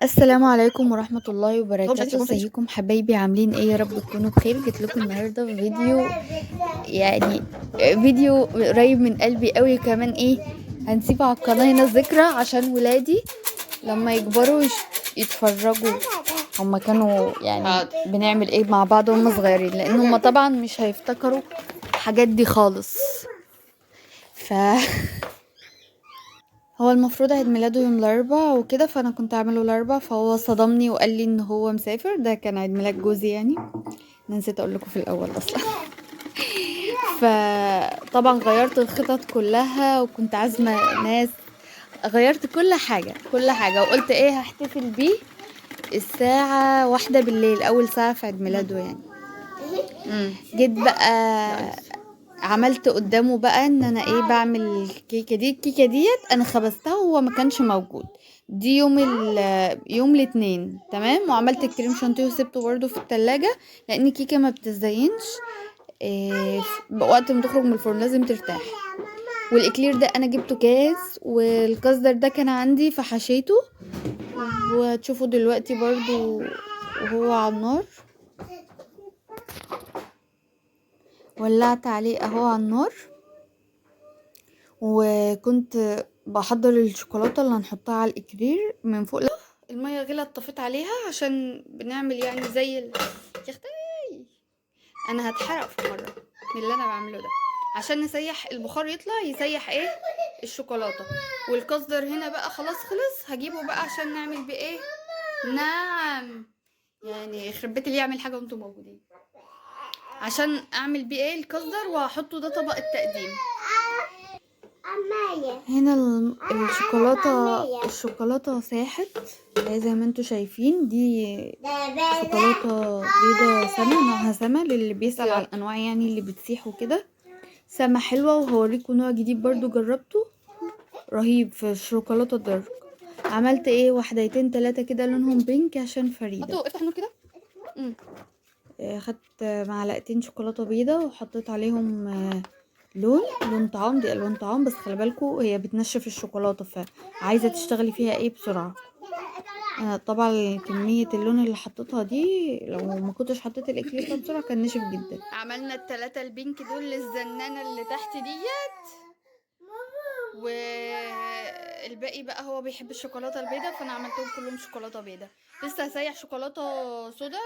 السلام عليكم ورحمة الله هو مش عايز وبركاته. يشوفهم فيش. ازيكم حبايبي؟ عاملين ايه؟ يا رب تكونوا بخير. جيت لكم النهارده في فيديو، يعني فيديو قريب من قلبي قوي. كمان ايه، هنسيبه على القناة هنا ذكرى عشان ولادي لما يكبروا يتفرجوا. هما كانوا يعني حاضر. بنعمل ايه مع بعض وهم صغيرين، لان هما طبعا مش هيفتكروا الحاجات دي خالص. ف هو المفروض عيد ميلاده يوم الاربعاء وكده، فانا كنت اعمله الاربعاء، فهو صدمني وقال لي ان هو مسافر. ده كان عيد ميلاد جوزي يعني، انا نسيت اقول لكم في الاول اصلا. فطبعا غيرت الخطط كلها وكنت عازمه ناس، غيرت كل حاجه كل حاجه، وقلت ايه هحتفل بيه الساعه 1 بالليل، اول ساعه في عيد مم. ميلاده يعني. مم. جيت بقى نايس. عملت قدامه بقى ان انا ايه بعمل الكيكه دي. الكيكه ديت انا خبزتها وهو ما كانش موجود. دي يوم الاثنين تمام. وعملت الكريم شانتيه وسبته برده في التلاجة، لان الكيكه ما بتزينش إيه وقت ما تخرج من الفرن، لازم ترتاح. والاكلير ده انا جبته جاهز، والكاستر ده كان عندي فحشيته، وتشوفوا دلوقتي برضو وهو على النار. ولعت عليه اهو على النار، وكنت بحضر الشوكولاته اللي هنحطها على الاكلير من فوق. لا، الميه غلت، طفيت عليها عشان بنعمل يعني زي يا اختي انا هتحرق في مره من اللي انا بعمله ده، عشان نسيح البخار يطلع يسيح ايه الشوكولاته. والكاستر هنا بقى خلاص خلص، هجيبه بقى عشان نعمل بيه ايه. نعم، يعني يخرب بيت اللي يعمل حاجه وانتم موجودين، عشان اعمل بيه ايه الكاستر وهحطه ده طبق التقديم. هنا الشوكولاتة ساحت زي ما انتوا شايفين. دي شوكولاتة بيضة سما، نوعها سما للي بيسأل على سلام. الأنواع يعني اللي بتسيح وكده. سما حلوة، وهوريكم نوع جديد برضو جربته رهيب في الشوكولاتة الدارك. عملت ايه وحدتين 3 كده لونهم بينك عشان فريدة. حطوا افتح النور كده. خدت معلقتين شوكولاتة بيضة وحطيت عليهم لون طعام. دي الوان طعام، بس خلي بالكوا هي بتنشف الشوكولاته، فعايزه تشتغلي فيها ايه بسرعه. انا طبعا كميه اللون اللي حطيتها دي لو ما كنتش حطيت الاكلير ده بسرعه كان نشف جدا. عملنا التلاتة البينك دول للزنانه اللي تحت ديت، والباقي بقى هو بيحب الشوكولاته البيضاء، فانا عملتهم كلهم شوكولاته بيضاء. لسه هسيح شوكولاته سودا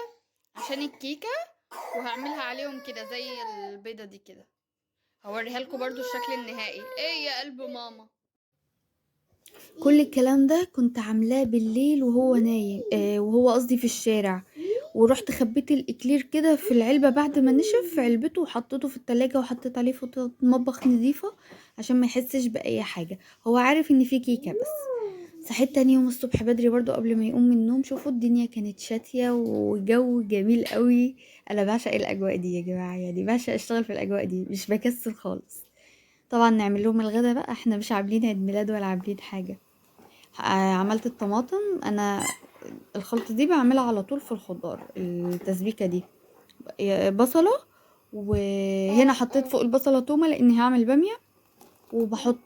عشان الكيكه، وهعملها عليهم كده زي البيضه دي كده. هوريها لكم برضو الشكل النهائي. ايه يا قلب ماما، كل الكلام ده كنت عاملاه بالليل وهو نايم، وهو قصدي في الشارع. ورحت خبيت الاكلير كده في العلبة بعد ما نشف في علبته، وحطيته في التلاجة، وحطيت عليه فوطة مطبخ نظيفة عشان ما يحسش بأي حاجة. هو عارف ان في كيكة بس. صحيت تاني يوم الصبح بدري برضو قبل ما يقوم من النوم. شوفوا الدنيا كانت شاتية وجو جميل قوي. انا بعشق الاجواء دي يا جماعة، يعني بعشق اشتغل في الاجواء دي، مش بكسل خالص. طبعا نعمل لهم الغدا بقى، احنا مش عاملين عيد ميلاد ولا عاملين حاجة. عملت الطماطم. انا الخلطة دي بعملها على طول في الخضار، التسبيكة دي بصلة، وهنا حطيت فوق البصلة تومة لاني هعمل بامية. وبحط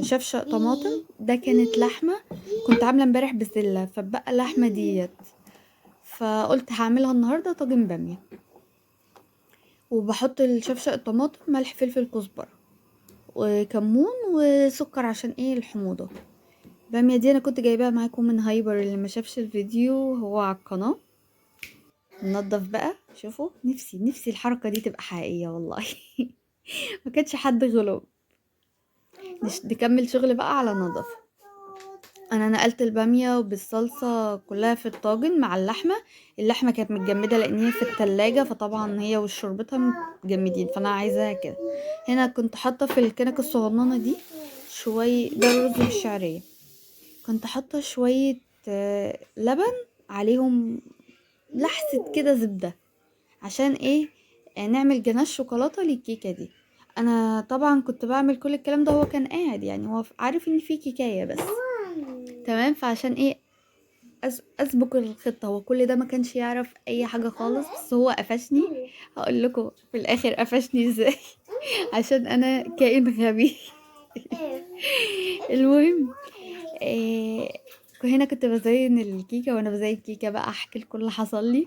شفشق طماطم. ده كانت لحمة كنت عاملة امبارح بسلة، فبقى اللحمة ديت، فقلت هعملها النهاردة طاجن بامية. وبحط الشفشق الطماطم، ملح فلفل كزبرة وكمون وسكر عشان ايه الحموضة. بامية دي انا كنت جايباها معاكم من هايبر، اللي ما شافش الفيديو هو على القناة. ننضف بقى. شوفوا نفسي الحركة دي تبقى حقيقية والله. ما كانش حد غلب. نكمل شغل بقى على نظافة. انا نقلت البامية بالصلصة كلها في الطاجن مع اللحمة. اللحمة كانت متجمدة لان هي في التلاجة، فطبعا هي وشوربتها متجمدين، فانا عايزاها كده. هنا كنت حاطة في الكنكة الصغننة دي شوية، ده الرز بالشعرية. كنت حاطة شوية لبن عليهم، لحسة كده زبدة، عشان ايه نعمل جناش شوكولاتة للكيكة دي. انا طبعا كنت بعمل كل الكلام ده، هو كان قاعد يعني هو عارف ان في كيكاية بس. تمام، فعشان ايه اسبق الخطة. هو كل ده ما كانش يعرف اي حاجة خالص، بس هو قفشني. هقول لكم في الاخر قفشني ازاي. عشان انا كائن غبي. المهم هنا كنت بزين الكيكة، وانا بزين الكيكة بقى احكي لكم اللي حصل لي.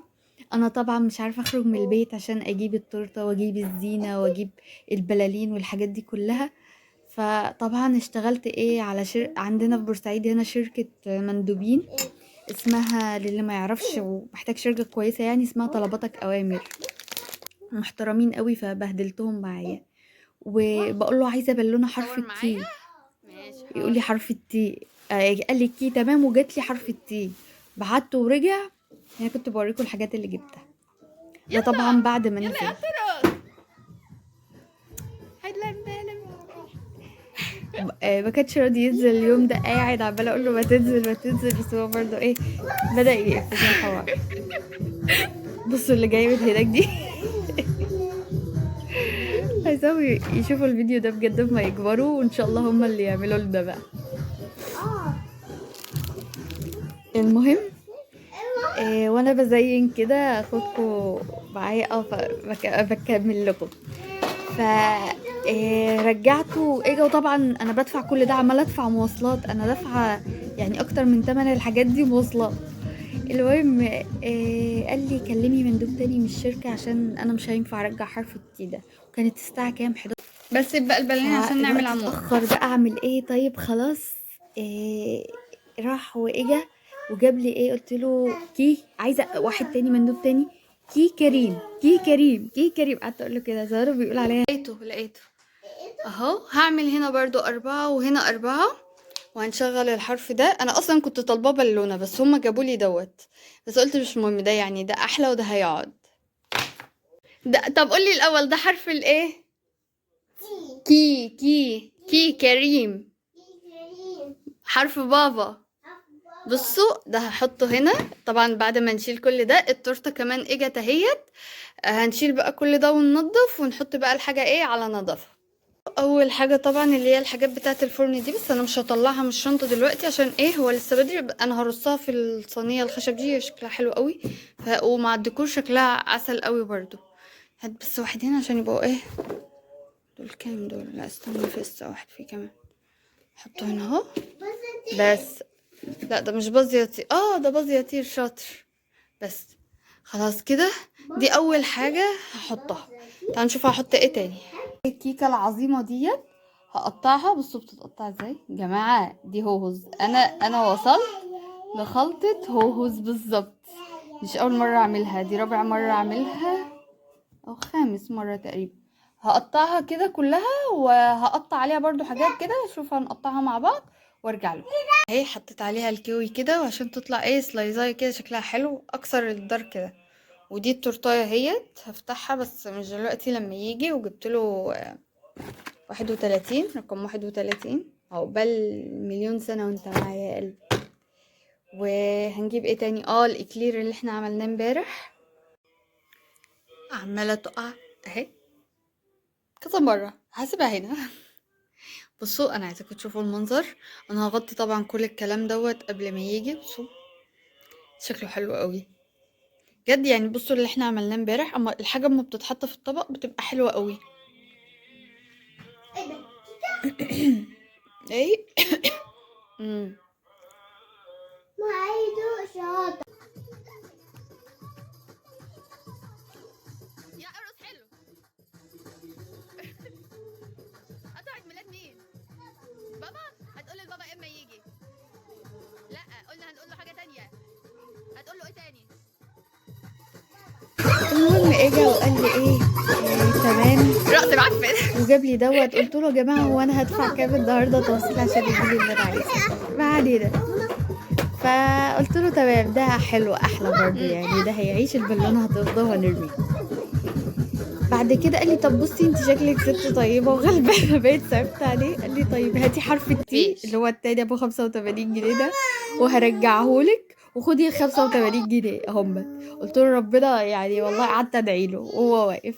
انا طبعا مش عارفة اخرج من البيت عشان اجيب التورتة واجيب الزينة واجيب البلالين والحاجات دي كلها. فطبعا اشتغلت ايه على عندنا في بورسعيد هنا شركة مندوبين، اسمها للي ما يعرفش ومحتاج شركة كويسة يعني اسمها طلباتك اوامر، محترمين قوي. فبهدلتهم معايا وبقول له عايزة بالونة حرف تصور معايا؟ التي، ماشي يقول لي حرف التي. قال لي الكي تمام وجات لي حرف التي، بعته ورجع. يعني كنت بوريكم الحاجات اللي جبتها. ده طبعا بعد ما يلا نزل. يا ترى هيدلم ما كانش راضي ينزل اليوم ده، قاعد عماله اقول له ما تنزل ما تنزل، بس هو برضه ايه بدأ يقفز الحوار. بصوا اللي جاي من هناك دي. عايزاهم يشوفوا الفيديو ده بجد لما يكبروا، وان شاء الله هما اللي يعملوا لنا بقى. المهم وانا بزين كده اخدكم معايا بكمل لكم. ف رجعته واجا، وطبعا انا بدفع كل ده، عماله ادفع مواصلات، انا دافعه يعني اكتر من تمن الحاجات دي مواصلات. المهم قال لي كلمي مندوب تاني من الشركه عشان انا مش هينفع ارجع حرف التي ده. وكانت الساعه كام؟ 11. بس يبقى البلالين عشان نعمل الوقت عمود. اتاخر بقى، اعمل ايه؟ طيب خلاص. راح واجا وجاب لي ايه، قلت له كي عايزه واحد تاني مندوب تاني، كي كريم كي كريم كي كريم. قعدت اقول له كده، زهره بيقول عليها. لقيته اهو. هعمل هنا برضو 4 وهنا 4 وهنشغل الحرف ده. انا اصلا كنت طالباه بالونه بس هما جابوا لي دوت، بس قلت مش مهم، ده يعني ده احلى وده هيقعد. ده طب قولي الاول ده حرف الايه؟ كي كريم. حرف بابا. بصوا ده هحطه هنا. طبعا بعد ما نشيل كل ده التورته كمان اجت اهيت. هنشيل بقى كل ده وننضف ونحط بقى الحاجه ايه على نظافه. اول حاجه طبعا اللي هي الحاجات بتاعه الفرن دي، بس انا مش هطلعها من الشنطه دلوقتي عشان ايه، هو لسه بدري. انا هرصها في الصينيه الخشب دي، شكلها حلو قوي. ومع الديكور شكلها عسل قوي برضو. هات بس واحد هنا عشان يبقوا ايه. دول كام دول؟ لا استنى، في لسه واحد فيه كمان. حطه هنا اهو. بس لا ده مش باظ يطير، ده باظ يطير، شاطر. بس خلاص كده. دي اول حاجه هحطها. تعالوا نشوف هحط ايه تاني. الكيكه العظيمه ديت هقطعها. بصوا بتتقطع ازاي يا جماعه، دي هوهوز. انا وصلت لخلطه هوهوز بالظبط. مش اول مره اعملها، دي رابع مره اعملها او خامس مره تقريبا. هقطعها كده كلها وهقطع عليها برضو حاجات كده. شوف هنقطعها مع بعض وارجع لكم. اهي حطيت عليها الكيوي كده وعشان تطلع ايه سلايزاي كده شكلها حلو اكثر الدار كده. ودي التورتايه اهيت هفتحها بس مش دلوقتي، لما يجي. وجبت له 31 رقم 31. عقبال مليون سنه وانت معايا يا قلبي. وهنجيب ايه تاني؟ الاكلير اللي احنا عملناه امبارح. عماله تقع اهي كذا مره، هسيبها هنا. بصوا انا عايزاكم تشوفوا المنظر. انا هغطي طبعا كل الكلام دوت قبل ما يجي. بصوا شكله حلو قوي جد يعني. بصوا اللي احنا عملناه امبارح، اما الحاجه اما بتتحط في الطبق بتبقى حلوه قوي. ايه ما عايزه شاطر. يا ارقص حلو. عيد ميلاد مين؟ بابا. هتقول لبابا اما يجي. لا قلنا هنقول له حاجه تانية. هتقول له ايه تاني؟ المهم اجا وقال لي ايه تمام رقص معفن. وجاب لي دوت. قلت له يا جماعه هو انا هدفع كام النهارده توصيل عشان يجيب لي اللي انا عايزاه؟ ما علينا. فقلت له تمام، ده حلو احلى برضه يعني، ده هيعيش البالونه هتفضل ونرميه. بعد كده قال لي طب بصي انت شكلك ست طيبه وغلبانه. بقيت صعبت عليه. قال لي طيب هاتي حرف التي اللي هو التاني ابو 85 جنيه ده وهرجعهولك وخدي ال 85 جنيه هم. قلت له ربنا يعني، والله قعدت ادعي له وهو واقف.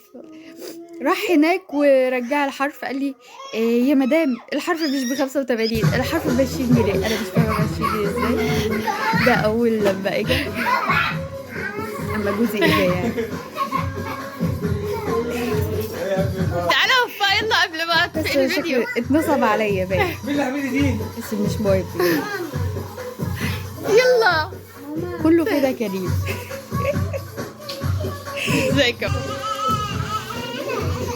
راح هناك ورجع الحرف. قال لي يا مدام الحرف مش ب 85، الحرف ب 20 جنيه. انا مش فاهمه 20 جنيه ازاي. ده اول لما اجى، اما جوزي اجى يعني. تعالى وفا يلا قبل ما بس تقفل الفيديو. شكله اتنصب عليا باين، مين اللي عامل دي؟ بس مش مهم. كله كده كريم. ازيك يا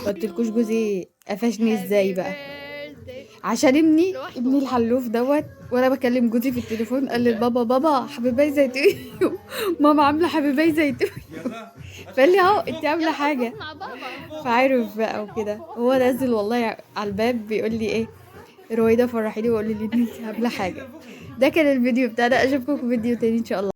قلتلكوش جوزي قفشني ازاي بقى؟ birthday. عشان ابني لوحده. الحلوف دوت، وانا بكلم جوزي في التليفون قال لي بابا بابا حبيبي زيتون. ماما عامله حبيبي زيتون. فقال لي اهو انت عامله حاجه. مع بابا. فعارف بقى وكده، هو نازل والله على الباب بيقول لي ايه رويده فرحيني، وقول لي ان انت عامله حاجه. ده كان الفيديو بتاعنا، اشوفكم في فيديو تاني ان شاء الله.